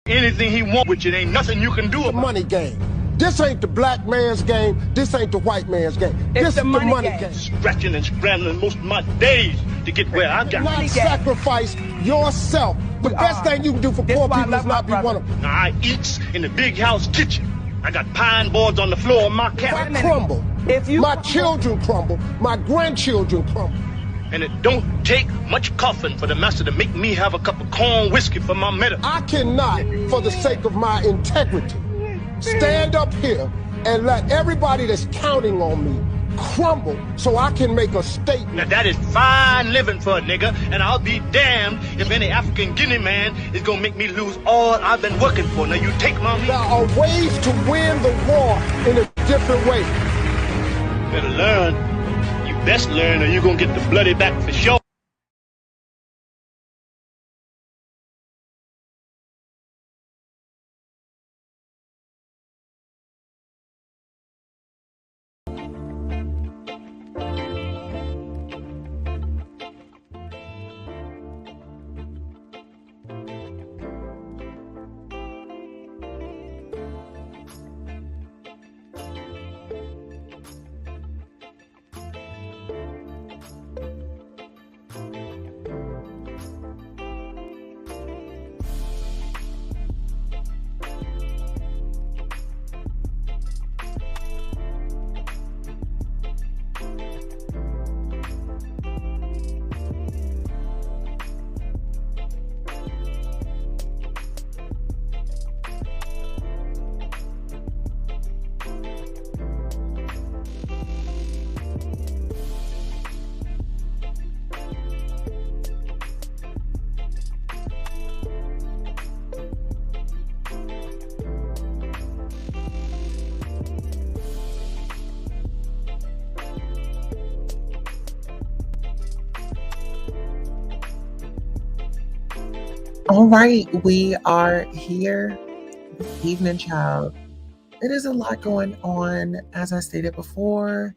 anything he wants, which it ain't nothing you can do about it. Money game. This ain't the black man's game. This ain't the white man's game. This is the money game. Scratching and scrambling most of my days to get where I got. Not sacrifice yourself. The best thing you can do for poor people is not be one of them. Now, I eats in the big house kitchen. I got pine boards on the floor of my cabin. I crumble. My children crumble. My grandchildren crumble. And it don't take much coughing for the master to make me have a cup of corn whiskey for my medicine. I cannot, for the sake of my integrity, stand up here and let everybody that's counting on me crumble so I can make a statement. Now that is fine living for a nigga, and I'll be damned if any African Guinea man is gonna make me lose all I've been working for. Now you take my meat. There are ways to win the war in a different way. Better learn. You best learn or you're gonna get the bloody back for sure. All right, we are here this evening, child. It is a lot going on, as I stated before,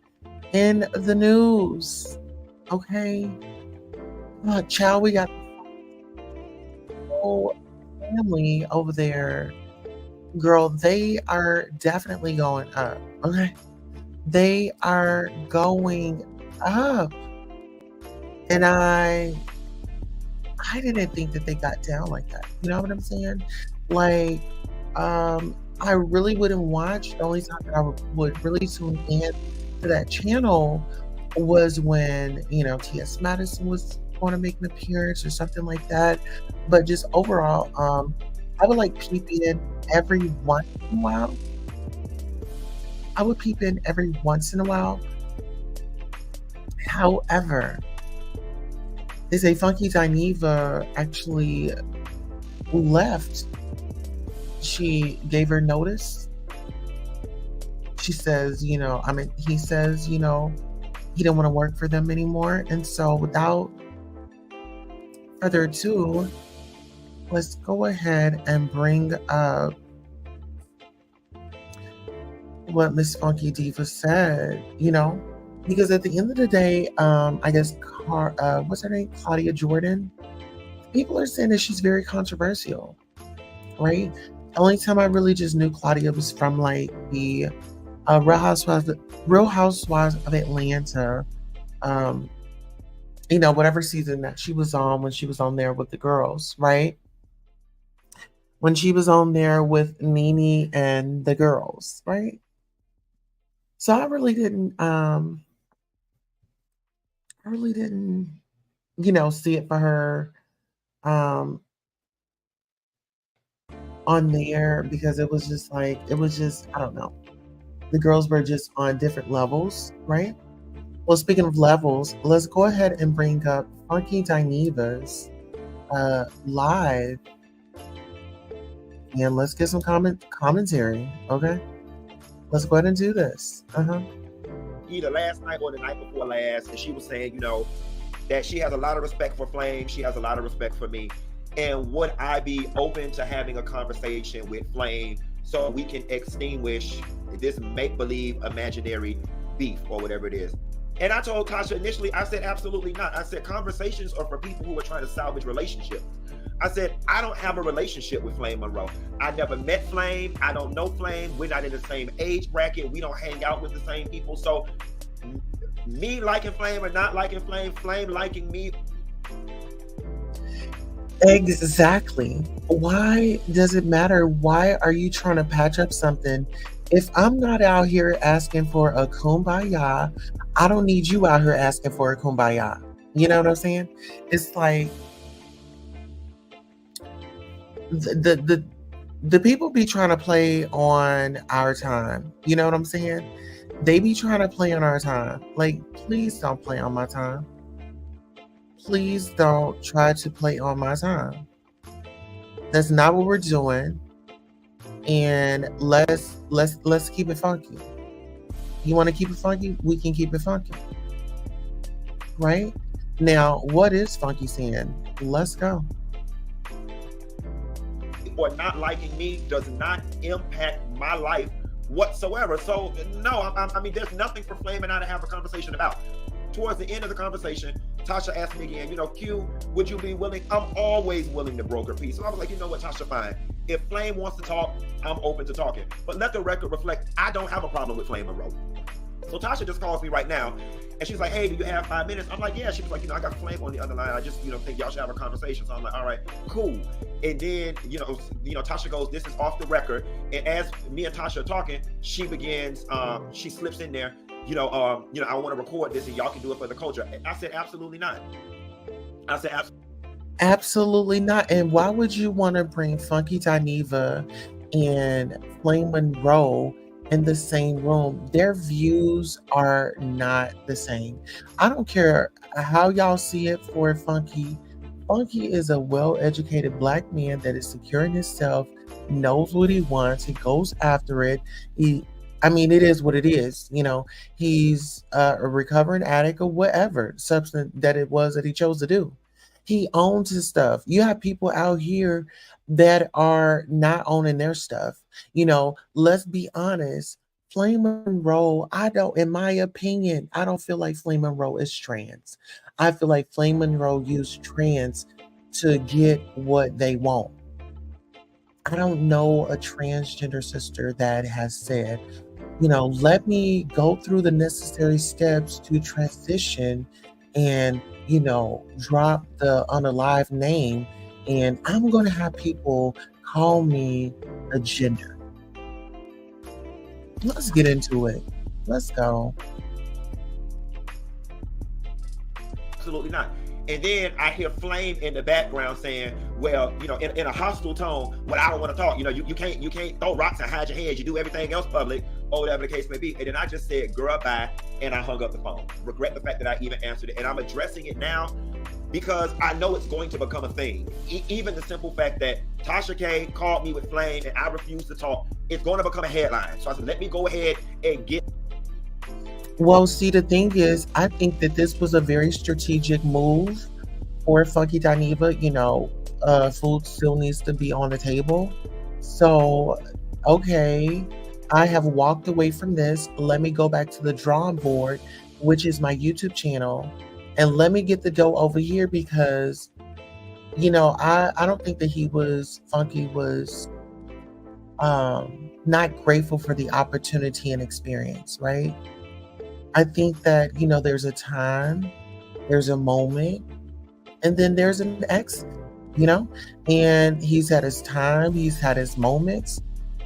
in the news. Okay, child, we got the whole family over there. Girl, they are definitely going up. Okay, they are going up, and I didn't think that they got down like that. You know what I'm saying? Like, I really wouldn't watch. The only time that I would really tune in to that channel was when, T.S. Madison was going to make an appearance or something like that. But just overall, I would like peep in every once in a while. However, they say Funky Dineva actually left. She gave her notice. She says, he says, he didn't want to work for them anymore. And so without further ado, let's go ahead and bring up what Miss Funky Diva said, because at the end of the day, I guess, what's her name? Claudia Jordan. People are saying that she's very controversial, right? The only time I really just knew Claudia was from like the Real Housewives of Atlanta. Whatever season that she was on, when she was on there with the girls, right? When she was on there with Nene and the girls, right? So I really didn't, see it for her on there, because it was just, I don't know. The girls were just on different levels, right? Well, speaking of levels, let's go ahead and bring up Funky Dineva's live, and let's get some commentary, okay? Let's go ahead and do this. Either last night or the night before last, and she was saying, that she has a lot of respect for Flame. She has a lot of respect for me. And would I be open to having a conversation with Flame so we can extinguish this make-believe imaginary beef or whatever it is? And I told Tasha initially, I said, absolutely not. I said, conversations are for people who are trying to salvage relationships. I said, I don't have a relationship with Flame Monroe. I never met Flame. I don't know Flame. We're not in the same age bracket. We don't hang out with the same people. So me liking Flame or not liking Flame, Flame liking me. Exactly. Why does it matter? Why are you trying to patch up something? If I'm not out here asking for a kumbaya, I don't need you out here asking for a kumbaya. You know what I'm saying? It's like the people be trying to play on our time. You know what I'm saying? They be trying to play on our time. Like, please don't play on my time. Please don't try to play on my time. That's not what we're doing. And let's keep it funky. You want to keep it funky? We can keep it funky. Right? Now, what is Funky saying? Let's go. Or not liking me does not impact my life whatsoever. So no, I mean, there's nothing for Flame and I to have a conversation about. Towards the end of the conversation, Tasha asked me again, Q, would you be willing? I'm always willing to broker peace. So I was like, you know what, Tasha, fine. If Flame wants to talk, I'm open to talking. But let the record reflect, I don't have a problem with Flame Monroe. So Tasha just calls me right now, and she's like, hey, do you have 5 minutes? I'm like, yeah. She was like, I got Flame on the other line. I just, think y'all should have a conversation. So I'm like, all right, cool. And then, Tasha goes, this is off the record. And as me and Tasha are talking, she begins, she slips in there, I want to record this and y'all can do it for the culture. And I said, absolutely not. I said, absolutely not. And why would you want to bring Funky Dineva and Flame Monroe in the same room? Their views are not the same. I don't care how y'all see it for Funky. Funky is a well-educated Black man that is secure in himself, knows what he wants, he goes after it. It is what it is. He's a recovering addict or whatever substance that it was that he chose to do. He owns his stuff. You have people out here that are not owning their stuff. Let's be honest. Flame Monroe, in my opinion, I don't feel like Flame Monroe is trans. I feel like Flame Monroe used trans to get what they want. I don't know a transgender sister that has said, let me go through the necessary steps to transition and, drop the unalive name, and I'm going to have people call me a gender. Let's get into it. Let's go. Absolutely not. And then I hear Flame in the background saying, well, in a hostile tone, well, I don't want to talk. You can't throw rocks and hide your head. You do everything else public, or whatever the case may be. And then I just said, girl, bye. And I hung up the phone. Regret the fact that I even answered it. And I'm addressing it now because I know it's going to become a thing. Even the simple fact that Tasha K called me with Flame and I refused to talk, it's going to become a headline. So I said, let me go ahead and get. Well, see, the thing is, I think that this was a very strategic move for Funky Dineva. Food still needs to be on the table. So, okay, I have walked away from this. Let me go back to the drawing board, which is my YouTube channel, and let me get the dough over here because, I don't think that Funky was not grateful for the opportunity and experience, right? I think that, there's a time, there's a moment, and then there's an exit, and he's had his time, he's had his moments,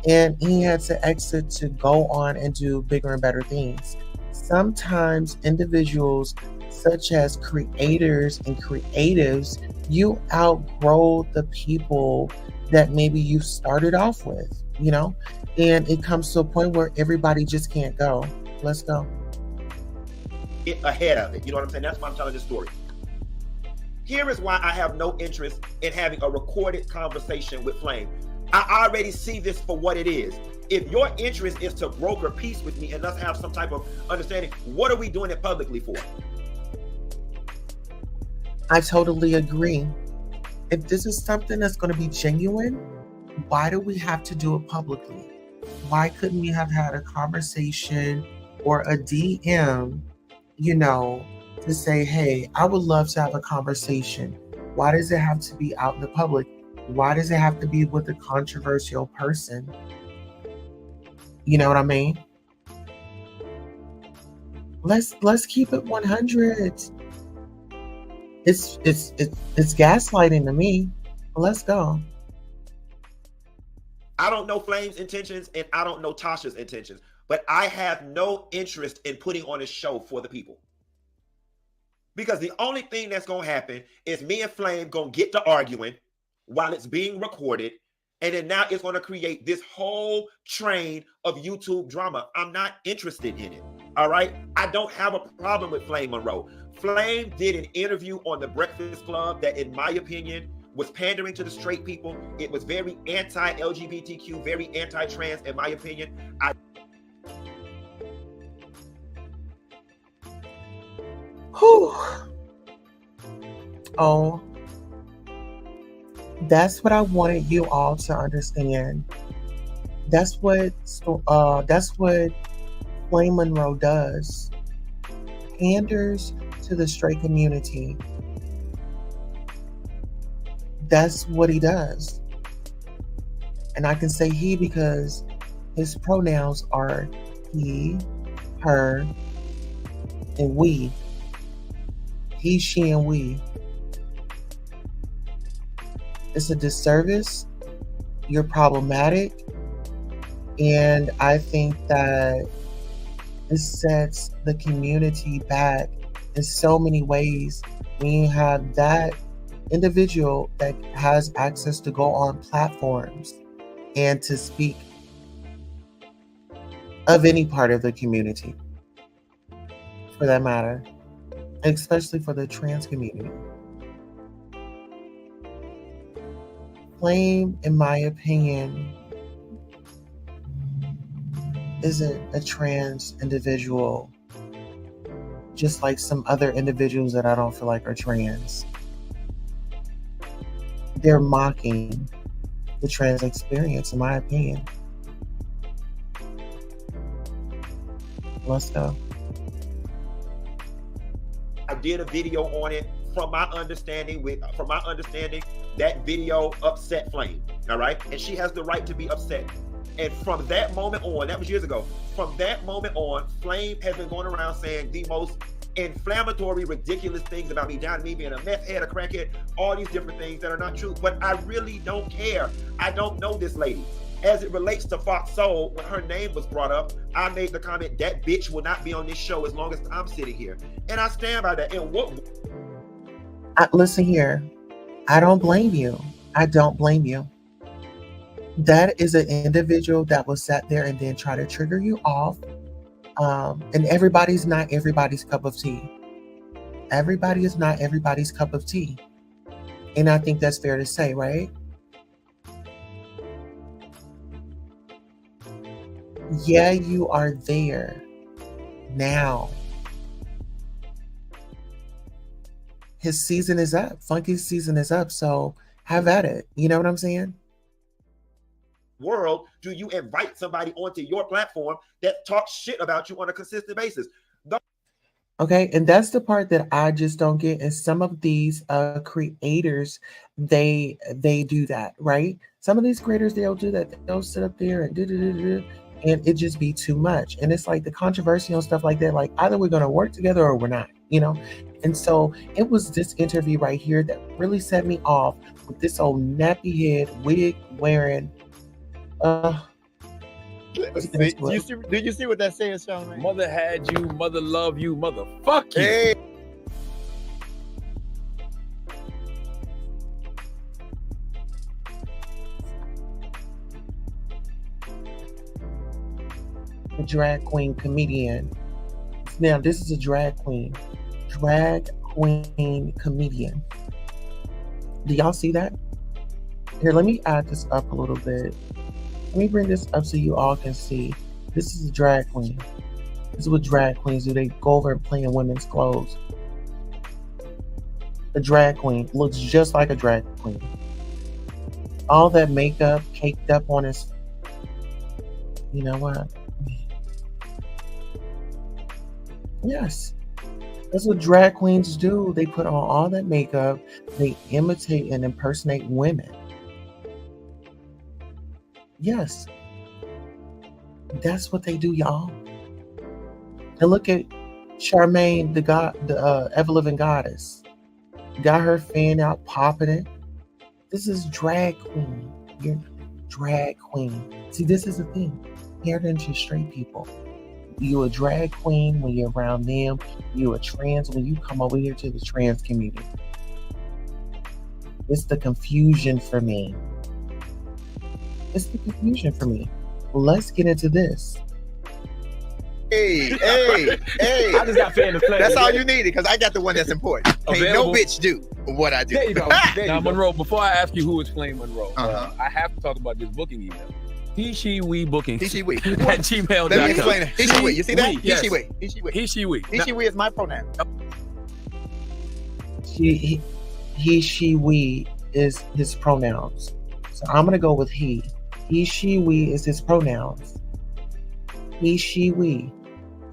and he had to exit to go on and do bigger and better things. Sometimes individuals, such as creators and creatives, you outgrow the people that maybe you started off with, and it comes to a point where everybody just can't go. Let's go. Get ahead of it. You know what I'm saying? That's why I'm telling this story. Here is why I have no interest in having a recorded conversation with Flame. I already see this for what it is. If your interest is to broker peace with me and us have some type of understanding, what are we doing it publicly for? I totally agree. If this is something that's going to be genuine, why do we have to do it publicly? Why couldn't we have had a conversation or a DM you know, to say, hey, I would love to have a conversation. Why does it have to be out in the public? Why does it have to be with a controversial person? You know what I mean? Let's keep it 100. It's gaslighting to me. Let's go. I don't know Flame's intentions and I don't know Tasha's intentions, but I have no interest in putting on a show for the people. Because the only thing that's going to happen is me and Flame going to get to arguing while it's being recorded. And then now it's going to create this whole train of YouTube drama. I'm not interested in it. All right. I don't have a problem with Flame Monroe. Flame did an interview on The Breakfast Club that, in my opinion, was pandering to the straight people. It was very anti-LGBTQ, very anti-trans, in my opinion. Whew. Oh, that's what I wanted you all to understand. That's what Flame Monroe does. Panders to the straight community. That's what he does. And I can say he because his pronouns are he, her, and we. He, she, and we. It's a disservice. You're problematic. And I think that it sets the community back in so many ways when you have that individual that has access to go on platforms and to speak of any part of the community, for that matter, especially for the trans community. Flame, in my opinion, isn't a trans individual, just like some other individuals that I don't feel like are trans. They're mocking the trans experience, in my opinion. Let's go. I did a video on it. From my understanding, that video upset Flame. All right, and she has the right to be upset. And from that moment on, that was years ago. From that moment on, Flame has been going around saying the most inflammatory, ridiculous things about me, down to me being a meth head, a crackhead, all these different things that are not true. But I really don't care. I don't know this lady. As it relates to Fox Soul, when her name was brought up, I made the comment, that bitch will not be on this show as long as I'm sitting here. And I stand by that. And what? Listen here. I don't blame you. I don't blame you. That is an individual that will sit there and then try to trigger you off. And everybody's not everybody's cup of tea. Everybody is not everybody's cup of tea. And I think that's fair to say, right? Yeah, you are there now. His season is up. Funky's season is up. So have at it. You know what I'm saying? World do you invite somebody onto your platform that talks shit about you on a consistent basis? Okay, and that's the part that I just don't get. And some of these creators, they do that, right? Some of these creators, they'll do that. They'll sit up there and and it just be too much. And it's like the controversy and stuff like that. Like either we're gonna work together or we're not, you know. And so it was this interview right here that really set me off with this old nappy head wig wearing. Did you see what that says, Sean? Mother had you, mother love you, mother fuck you. Hey. A drag queen comedian. Now this is a drag queen comedian. Do y'all see that? Here, let me add this up a little bit. Let me bring this up so you all can see. This is a drag queen. This is what drag queens do. They go over and play in women's clothes. A drag queen looks just like a drag queen. All that makeup caked up on his. You know what? Yes. That's what drag queens do. They put on all that makeup. They imitate and impersonate women. Yes, that's what they do, y'all. And look at Charmaine, the ever living goddess. Got her fan out, popping it. This is drag queen. You're drag queen. See, this is the thing. Heritage to straight people. You a drag queen when you're around them. You a trans when you come over here to the trans community. It's the confusion for me. It's the confusion for me. Let's get into this. Hey. I just got fan display. That's all you needed, because I got the one that's important. Ain't no bitch do what I do. There you go. Now, Monroe, before I ask you who explained Monroe, I have to talk about this booking email. He, she, we booking. He, she, we. At gmail.com. Let me explain it. He, she, we. You see that? Yes. He, she, we. He, she, we. He, she, we. He, she, we is my pronoun. He, she, we is his pronouns. So I'm going to go with he. He, she, we is his pronouns. He, she, we.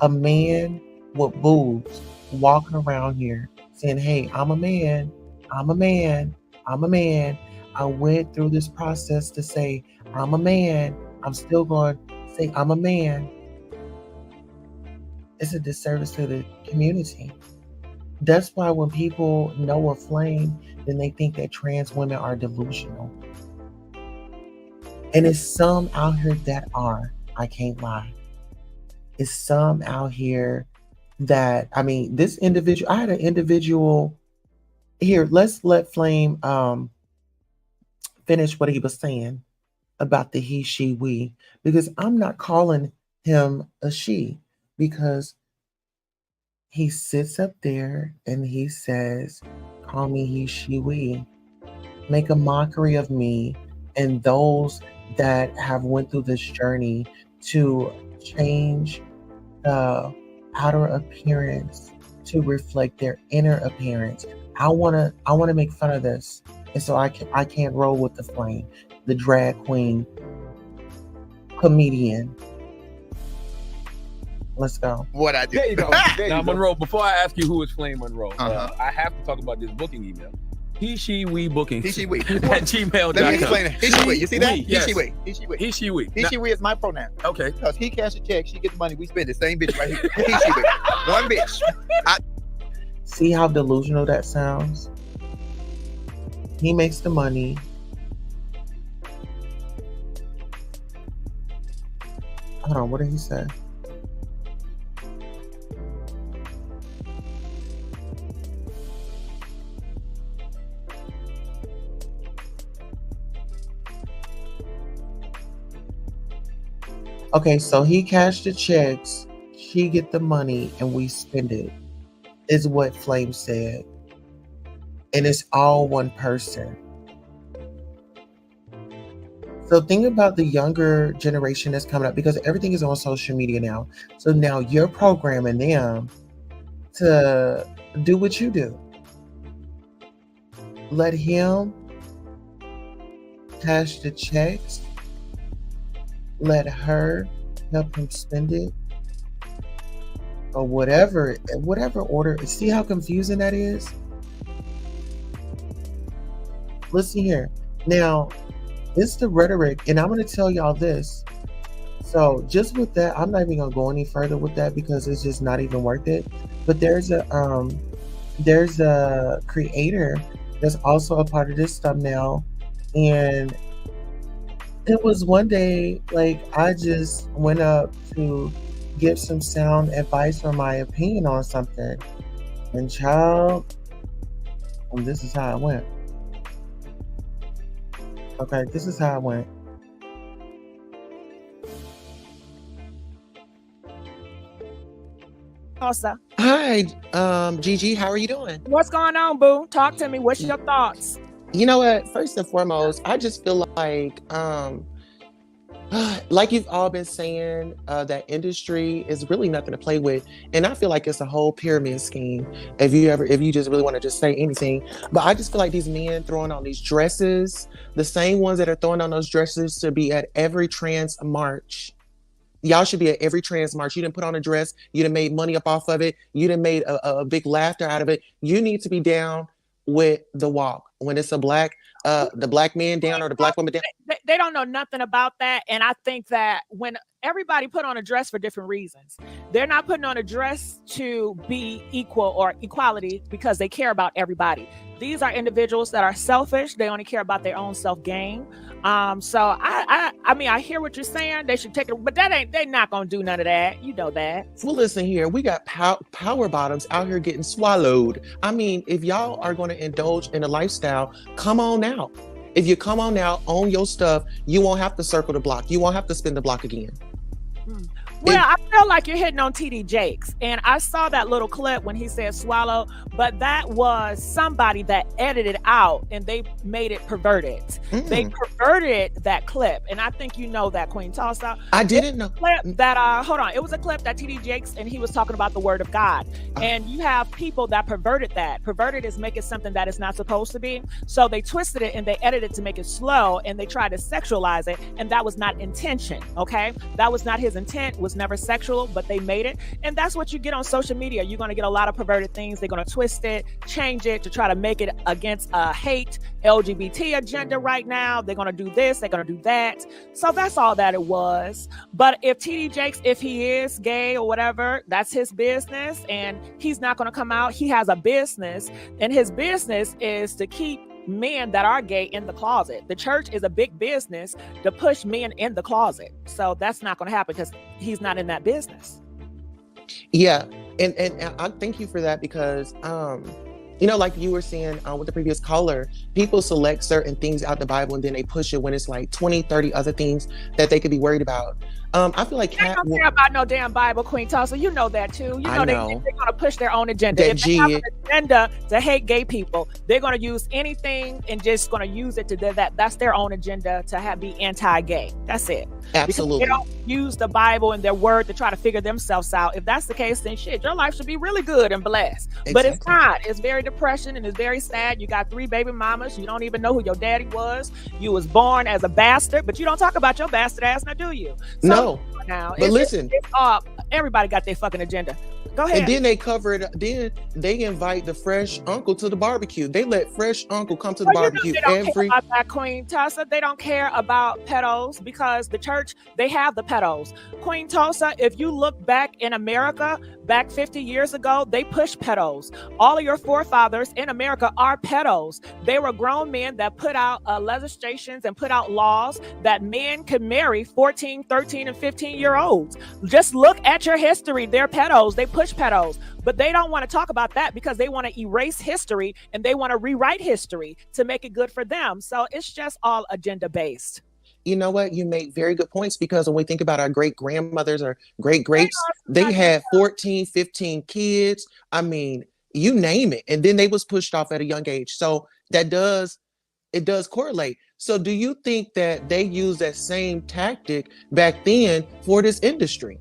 A man with boobs walking around here saying, hey, I'm a man. I'm a man. I'm a man. I went through this process to say, I'm a man. I'm still going to say, I'm a man. It's a disservice to the community. That's why when people know a flame, then they think that trans women are delusional. And it's some out here that are. I can't lie. It's some out here that, I mean, this individual, I had an individual here. Let's let Flame finish what he was saying about the he, she, we, because I'm not calling him a she, because he sits up there and he says, call me he, she, we, make a mockery of me and those that have went through this journey to change the outer appearance to reflect their inner appearance. I wanna make fun of this, and so I can't roll with the flame, the drag queen comedian. Let's go. What I do. There you go. Now, Monroe, before I ask you who explained Monroe, I have to talk about this booking email. He, she, we booking. He, she, we. At gmail.com. Let me explain it. He, she, we. You see that? We, yes. He, she, we. He, she, we. He, she, we. He, she, we is my pronoun. Okay. Because he cash a check, she get the money, we spend it. Same bitch right here. He, she, we. One bitch. See how delusional that sounds? He makes the money. Hold on, what did he say? Okay, so he cashed the checks, she get the money, and we spend it, is what Flame said. And it's all one person. So think about the younger generation that's coming up, because everything is on social media now. So now you're programming them to do what you do. Let him cash the checks. Let her help him spend it, or whatever order. See how confusing that is? Listen here. Now, it's the rhetoric, and I'm going to tell y'all this. So just with that, I'm not even going to go any further with that because it's just not even worth it. But there's a creator that's also a part of this thumbnail, and it was one day, like, I just went up to give some sound advice or my opinion on something. And child, and this is how it went. Okay, this is how it went. Tasha. Hi, Gigi, how are you doing? What's going on, boo? Talk to me. What's your thoughts? You know what? First and foremost, I just feel like you've all been saying, that industry is really nothing to play with. And I feel like it's a whole pyramid scheme if you just really want to just say anything. But I just feel like these men throwing on these dresses, the same ones that are throwing on those dresses to be at every trans march, Y'all should be at every trans march. You didn't put on a dress. You done made money up off of it. You done made a big laughter out of it. You need to be down with the walk. When it's the black man down or the black woman down. They don't know nothing about that. And I think that when everybody put on a dress for different reasons, they're not putting on a dress to be equal or equality because they care about everybody. These are individuals that are selfish. They only care about their own self-gain. So I mean, I hear what you're saying. They should take it, but they're not gonna do none of that. You know that. Well, listen here, we got power bottoms out here getting swallowed. I mean, if y'all are going to indulge in a lifestyle, come on out. If you come on out, own your stuff, you won't have to circle the block. You won't have to spin the block again. Well, I feel like you're hitting on TD Jakes, and I saw that little clip when he said swallow, but that was somebody that edited out and they made it perverted. They perverted that clip, and I think you know that, Queen Tasha. I didn't know. Clip that hold on, it was a clip that TD Jakes, and he was talking about the word of God, and you have people that perverted that. Perverted is make it something that it's not supposed to be, so they twisted it and they edited it to make it slow, and they tried to sexualize it, and that was not intention. Okay, that was not his intent. Was never sexual, but they made it, and that's what you get on social media. You're going to get a lot of perverted things. They're going to twist it, change it to try to make it against a hate LGBT agenda right now. They're going to do this, they're going to do that. So that's all that it was. But if TD Jakes, if he is gay or whatever, that's his business, and he's not going to come out. He has a business, and his business is to keep men that are gay in the closet. The church is a big business to push men in the closet. So that's not going to happen because he's not in that business. Yeah. And I thank you for that because, you know, like you were saying with the previous caller, people select certain things out the Bible and then they push it when it's like 20, 30 other things that they could be worried about. I feel like they don't care about no damn Bible, Queen Tasha. You know that too. You know, they're going to push their own agenda. If they have an agenda to hate gay people, they're going to use anything and just going to use it to do that. That's their own agenda to be anti-gay. That's it. Absolutely. Because they don't use the Bible and their word to try to figure themselves out. If that's the case, then shit, your life should be really good and blessed. Exactly. But it's not. It's very depression and it's very sad. You got 3 baby mamas. You don't even know who your daddy was. You was born as a bastard, but you don't talk about your bastard ass now, do you? So, no. Now, but listen, it's up. Everybody got their fucking agenda. Go ahead. And then they cover it. Then they invite the fresh uncle to the barbecue. They let fresh uncle come to the barbecue. They don't care about that, Queen Tasha. They don't care about pedos because the church, they have the pedos. Queen Tasha, if you look back in America, back 50 years ago, they pushed pedos. All of your forefathers in America are pedos. They were grown men that put out legislations and put out laws that men could marry 14, 13, and 15-year-olds. Just look at your history. They're pedos. They push pedos. But they don't want to talk about that because they want to erase history and they want to rewrite history to make it good for them. So it's just all agenda-based. You know what? You make very good points because when we think about our great grandmothers or great greats, they had 14, 15 kids. I mean, you name it. And then they was pushed off at a young age. So it does correlate. So do you think that they use that same tactic back then for this industry?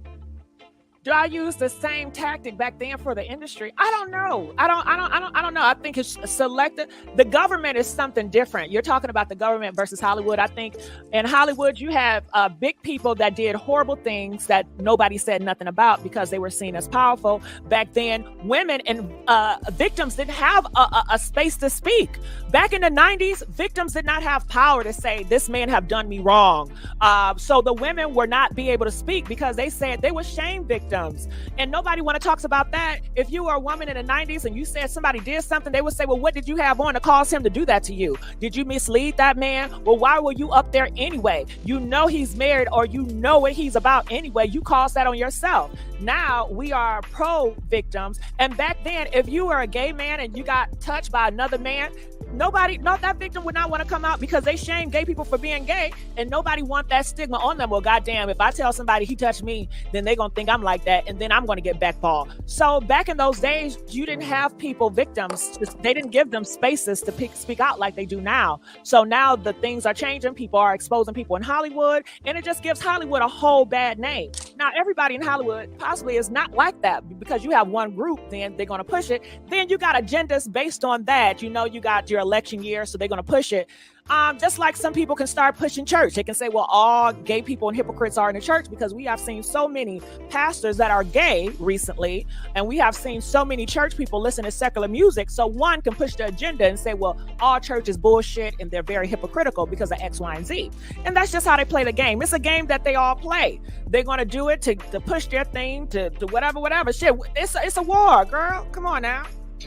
Do I use the same tactic back then for the industry? I don't know. I don't know. I think it's selective. The government is something different. You're talking about the government versus Hollywood. I think in Hollywood, you have big people that did horrible things that nobody said nothing about because they were seen as powerful. Back then, women and victims didn't have a space to speak. Back in the 90s, victims did not have power to say, this man have done me wrong. So the women were not be able to speak because they said they were shame victims. And nobody want to talk about that. If you were a woman in the 90s and you said somebody did something, they would say, well, what did you have on to cause him to do that to you? Did you mislead that man? Well, why were you up there anyway? You know he's married or you know what he's about anyway. You caused that on yourself. Now we are pro victims. And back then, if you were a gay man and you got touched by another man, that victim would not want to come out because they shame gay people for being gay and nobody want that stigma on them. Well, goddamn, if I tell somebody he touched me, then they're going to think I'm like that and then I'm going to get backball. So back in those days, you didn't have people, victims, they didn't give them spaces to speak out like they do now. So now the things are changing. People are exposing people in Hollywood and it just gives Hollywood a whole bad name. Now, everybody in Hollywood possibly is not like that because you have one group, then they're going to push it. Then you got agendas based on that. You know, you got your major election year, so they're going to push it. Just like some people can start pushing church. They can say, well, all gay people and hypocrites are in the church, because we have seen so many pastors that are gay recently, and we have seen so many church people listen to secular music. So one can push the agenda and say, well, all church is bullshit and they're very hypocritical because of X, Y, and Z. And that's just how they play the game. It's a game that they all play. They're going to do it to push their thing to whatever. Shit, it's a war, girl. Come on now.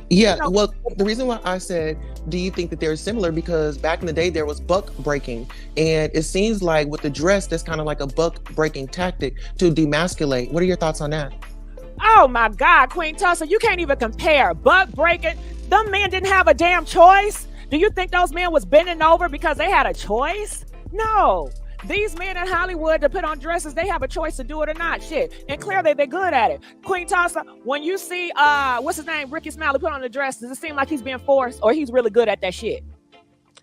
Yeah, well, the reason why I said, do you think that they're similar? Because back in the day, there was buck breaking. And it seems like with the dress, that's kind of like a buck breaking tactic to demasculate. What are your thoughts on that? Oh my God, Queen Tasha, you can't even compare. Buck breaking. Them men didn't have a damn choice. Do you think those men was bending over because they had a choice? No. These men in Hollywood to put on dresses, they have a choice to do it or not. Shit. And clearly they're good at it. Queen Tasha, when you see what's his name, Ricky Smiley put on the dress, does it seem like he's being forced, or he's really good at that shit?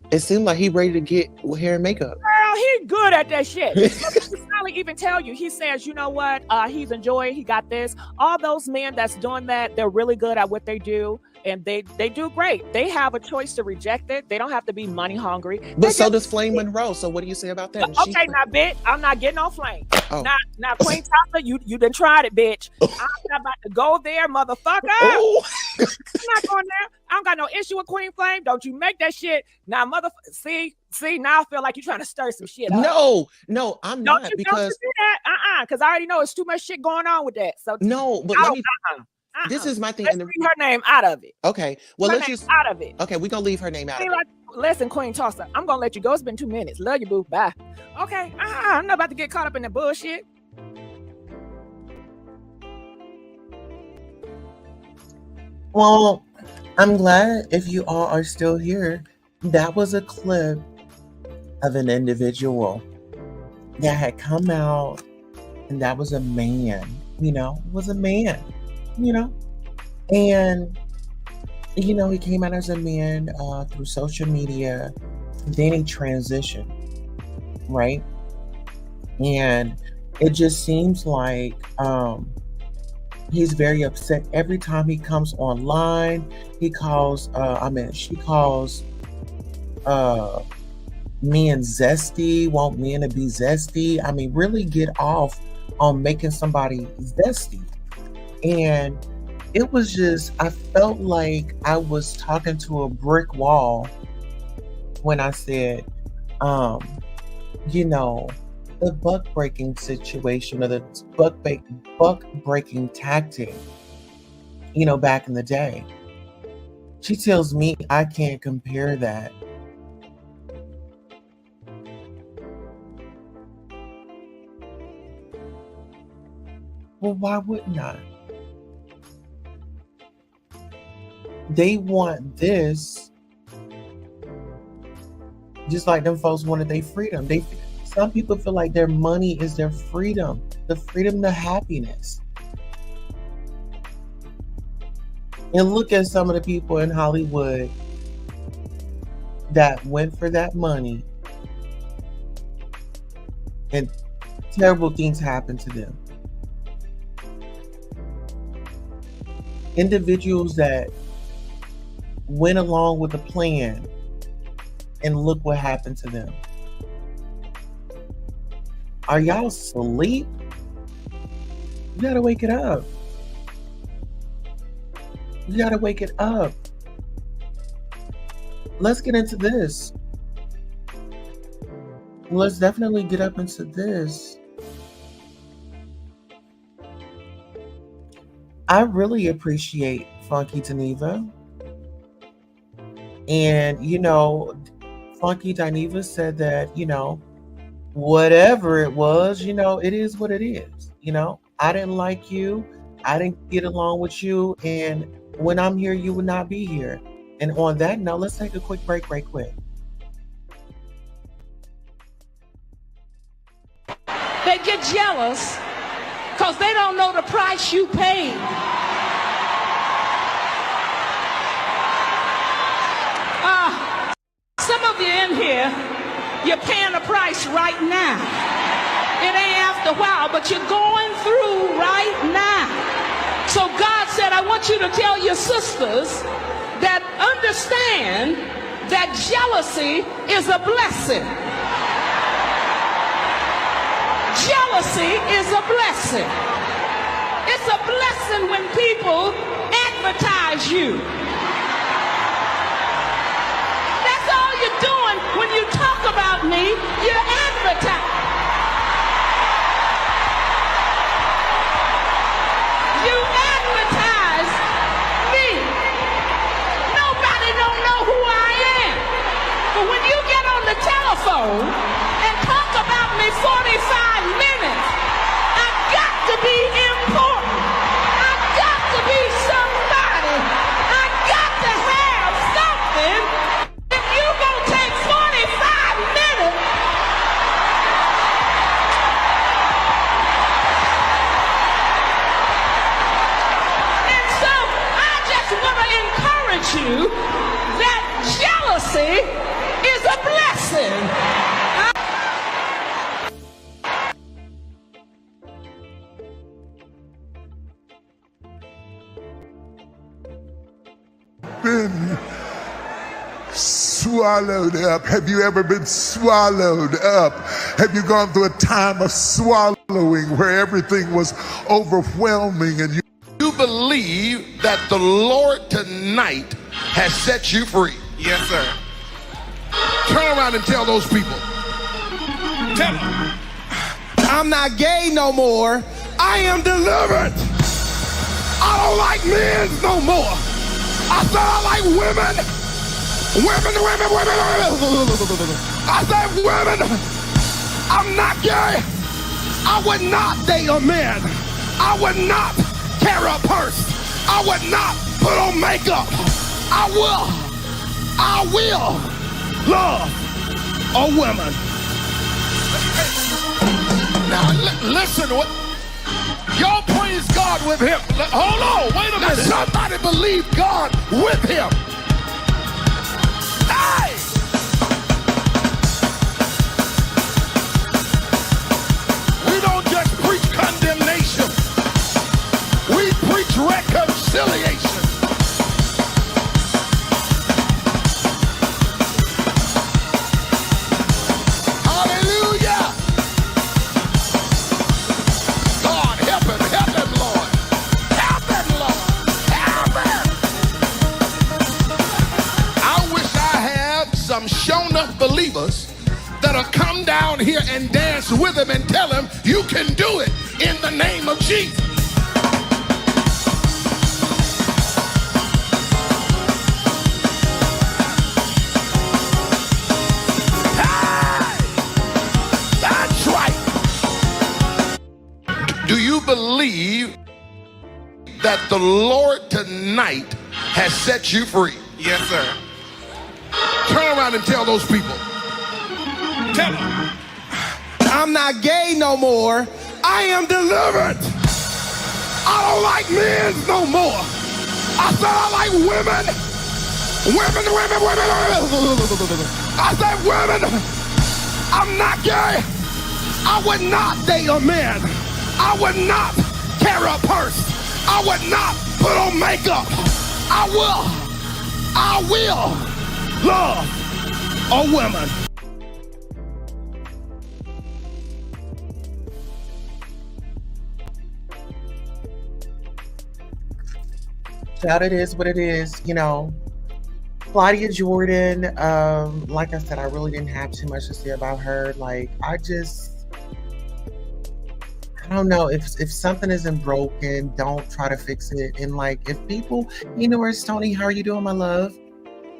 It seemed like he ready to get hair and makeup. Girl, he good at that shit. Smiley even tell you, he says, you know what? He's enjoying, he got this. All those men that's doing that, they're really good at what they do. And they do great. They have a choice to reject it. They don't have to be money hungry. But so does Flame Monroe. So what do you say about that? Okay, now, bitch, I'm not getting on Flame. Oh. Now, Queen Tasha, you done tried it, bitch. I'm not about to go there, motherfucker. Oh. I'm not going there. I don't got no issue with Queen Flame. Don't you make that shit. Now, motherfucker, see, now I feel like you're trying to stir some shit up. No, I'm not, because don't you do that. Because I already know it's too much shit going on with that. So no, but this is my thing. Let's leave her name out of it. Okay. Well, let's just out of it. Okay, we're gonna leave her name out of it. Listen, Queen Tasha, I'm gonna let you go. It's been 2 minutes. Love you, boo. Bye. Okay. I'm not about to get caught up in the bullshit. Well, I'm glad if you all are still here. That was a clip of an individual that had come out, and that was a man. Was a man. And he came out as a man through social media, then he transitioned, right? And it just seems like he's very upset every time he comes online. She calls men zesty, want men to be zesty. I mean, really get off on making somebody zesty. And it was just, I felt like I was talking to a brick wall when I said, the buck breaking situation, or the buck breaking tactic, back in the day. She tells me I can't compare that. Well, why wouldn't I? They want this just like them folks wanted their freedom. Some people feel like their money is their freedom, the freedom to happiness. And look at some of the people in Hollywood that went for that money, and terrible things happened to them. Individuals that went along with the plan, and look what happened to them. Are y'all asleep? You gotta wake it up. You gotta wake it up. Let's get into this. Let's definitely get up into this. I really appreciate Funky Dineva. And, Funky Dineva said that, whatever it was, it is what it is. I didn't like you. I didn't get along with you. And when I'm here, you would not be here. And on that note, let's take a quick break right quick. They get jealous because they don't know the price you paid. Some of you in here, you're paying a price right now. It ain't after a while, but you're going through right now. So God said, I want you to tell your sisters that understand that jealousy is a blessing. Jealousy is a blessing. It's a blessing when people advertise you. That's all you're doing when you talk about me. You're advertising. You advertise me. Nobody don't know who I am. But when you get on the telephone and talk about me 45 minutes, I've got to be important. I've got to be somebody. I've got to have something. If you gonna take 45 minutes, and so I just want to encourage you that jealousy is a blessing. Been swallowed up? Have you ever been swallowed up? Have you gone through a time of swallowing where everything was overwhelming and you believe that the Lord tonight has set you free? Yes, sir. Turn around and tell those people. Tell them. I'm not gay no more. I am delivered. I don't like men no more. I said I like women. Women. I said women. I'm not gay. I would not date a man. I would not carry a purse. I would not put on makeup. I will love a woman. Now listen, what? Y'all praise God with him. Hold on, wait a minute. Somebody believe God with him. Hey! We don't just preach condemnation. We preach reconciliation. Hallelujah! God, help him, Lord. Help him, Lord. Help him. I wish I had some shown up believers that'll come down here and dance with him and tell him you can do it in the name of Jesus. Do you believe that the Lord tonight has set you free? Yes, sir. Turn around and tell those people. Tell them. I'm not gay no more. I am delivered. I don't like men no more. I said I like women. Women. I said women. I'm not gay. I would not date a man. I would not carry a purse. I would not put on makeup. I will love a woman. Child, it is what it is, you know. Claudia Jordan, like I said, I really didn't have too much to say about her. Like, I don't know, if something isn't broken, don't try to fix it. And like, if people, you know, where's Tony? How are you doing, my love?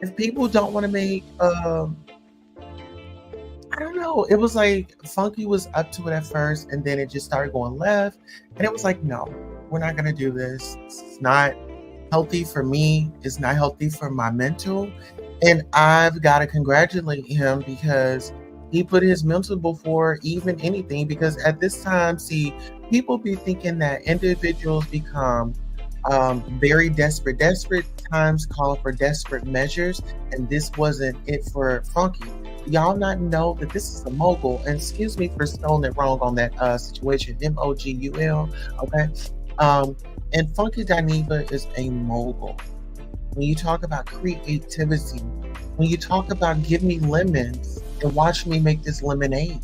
If people don't want to make, I don't know. It was like Funky was up to it at first, and then it just started going left. And it was like, no, we're not gonna do this. It's not healthy for me. It's not healthy for my mental. And I've got to congratulate him because he put his mental before even anything, because at this time, see, people be thinking that individuals become very desperate. Desperate times call for desperate measures, and this wasn't it for Funky. Y'all not know that this is a mogul, and excuse me for spelling it wrong on that situation, M-O-G-U-L, okay? And Funky Dineva is a mogul. When you talk about creativity, When you talk about give me lemons and watch me make this lemonade,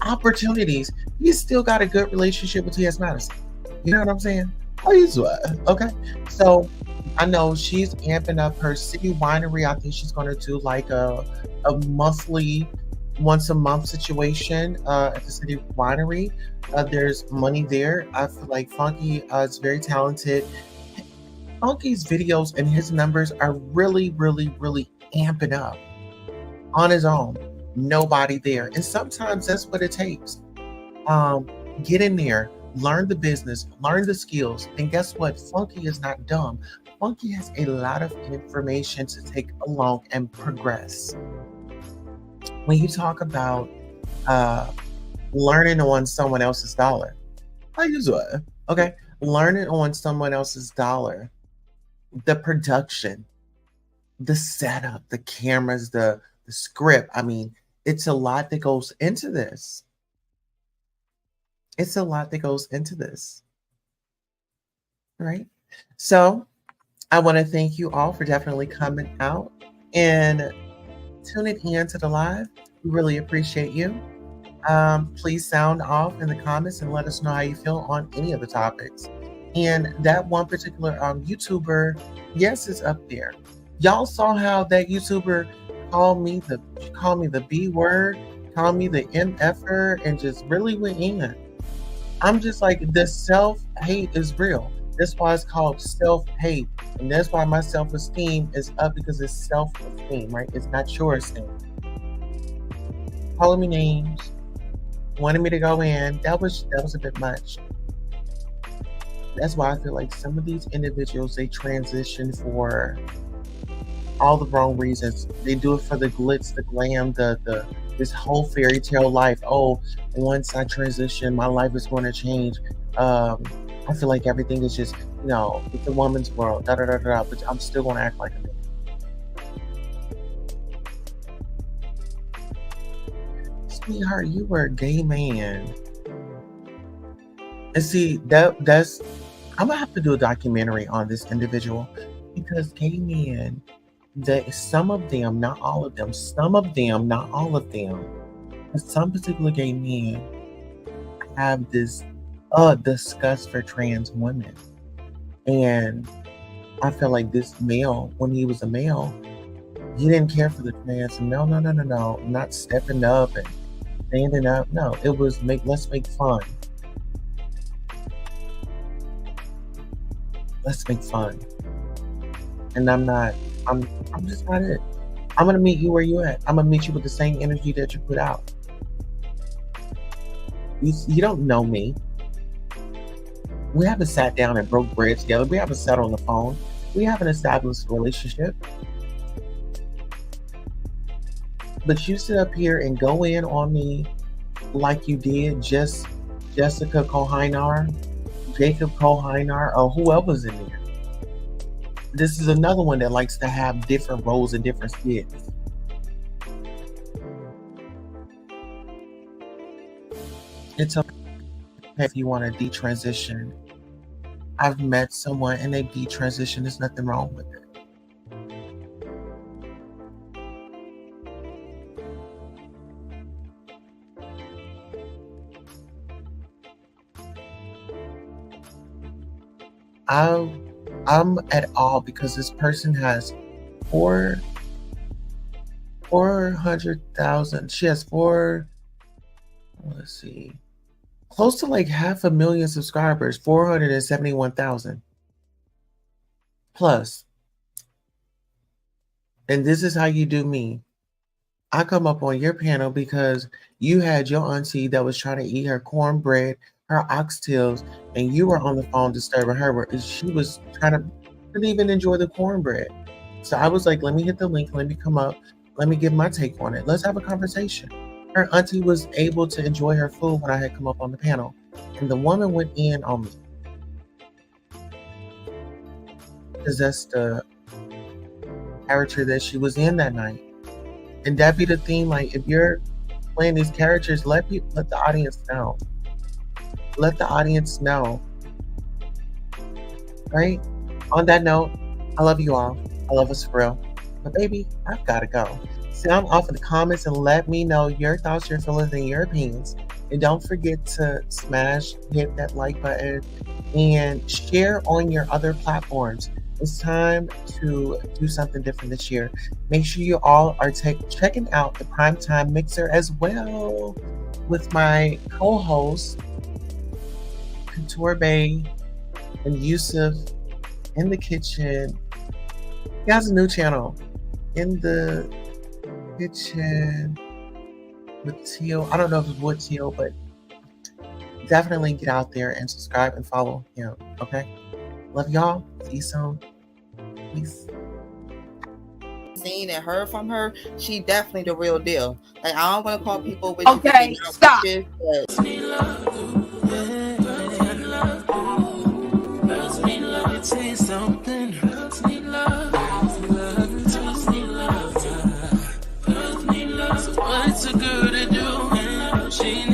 opportunities. You still got a good relationship with T.S. Madison. You know what I'm saying? Okay. So I know she's amping up her city winery. I think she's going to do like a monthly, once a month situation at the city winery. There's money there. I feel like Funky is very talented. Funky's videos and his numbers are really, really, really amping up on his own. Nobody there. And sometimes that's what it takes. Get in there, learn the business, learn the skills. And guess what? Funky is not dumb. Funky has a lot of information to take along and progress. When you talk about learning on someone else's dollar, okay, learning on someone else's dollar, the production, the setup, the cameras, the script. I mean, it's a lot that goes into this. It's a lot that goes into this. Right? So I want to thank you all for definitely coming out and tuning in to the live. We really appreciate you. Please sound off in the comments and let us know how you feel on any of the topics. And that one particular YouTuber, yes, is up there. Y'all saw how that YouTuber called me the B word, called me the MFer, and just really went in. I'm just like, the self-hate is real. That's why it's called self-hate. And that's why my self-esteem is up, because it's self-esteem, right? It's not your esteem. Calling me names, wanted me to go in. That was a bit much. That's why I feel like some of these individuals, they transition for all the wrong reasons. They do it for the glitz, the glam, this whole fairy tale life. Oh, once I transition, my life is going to change. I feel like everything is just, it's a woman's world, but I'm still going to act like a man. Sweetheart, you were a gay man. And see, that's, I'm going to have to do a documentary on this individual, because gay men, some of them, not all of them, some particular gay men have this disgust for trans women. And I feel like this male, when he was a male, he didn't care for the trans. No, not stepping up and standing up. No, it was let's make fun. Let's make fun. And I'm just not it. I'm going to meet you where you at. I'm going to meet you with the same energy that you put out. You don't know me. We haven't sat down and broke bread together. We haven't sat on the phone. We haven't established a relationship. But you sit up here and go in on me like you did just Jessica Kohinar, Jacob Kohinar, or whoever's in there. This is another one that likes to have different roles and different skits. It's okay if you want to detransition. I've met someone and they detransition. There's nothing wrong with it. I'm at all, because this person has 400,000. She has close to like 500,000 subscribers, 471,000 plus. And this is how you do me. I come up on your panel because you had your auntie that was trying to eat her cornbread, her oxtails, and you were on the phone disturbing her. She was couldn't even enjoy the cornbread. So I was like, let me hit the link, let me come up, let me give my take on it. Let's have a conversation. Her auntie was able to enjoy her food when I had come up on the panel. And the woman went in on me. Because that's the character that she was in that night. And that be the theme, like, if you're playing these characters, let the audience know. Let the audience know. Right? On that note, I love you all. I love us for real. But baby, I've got to go. Sound off in the comments and let me know your thoughts, your feelings, and your opinions. And don't forget to hit that like button, and share on your other platforms. It's time to do something different this year. Make sure you all are checking out the Primetime Mixer as well with my co-hosts, Couture Bay and Yusuf in the kitchen. He has a new channel, In the Kitchen with Teal. I don't know if it's with Teal, but definitely get out there and subscribe and follow him. Okay? Love y'all. See you soon. Peace. Seen and heard from her, she definitely the real deal. Like, I don't want to call people with okay, stop. Bitches, What's a girl to do? She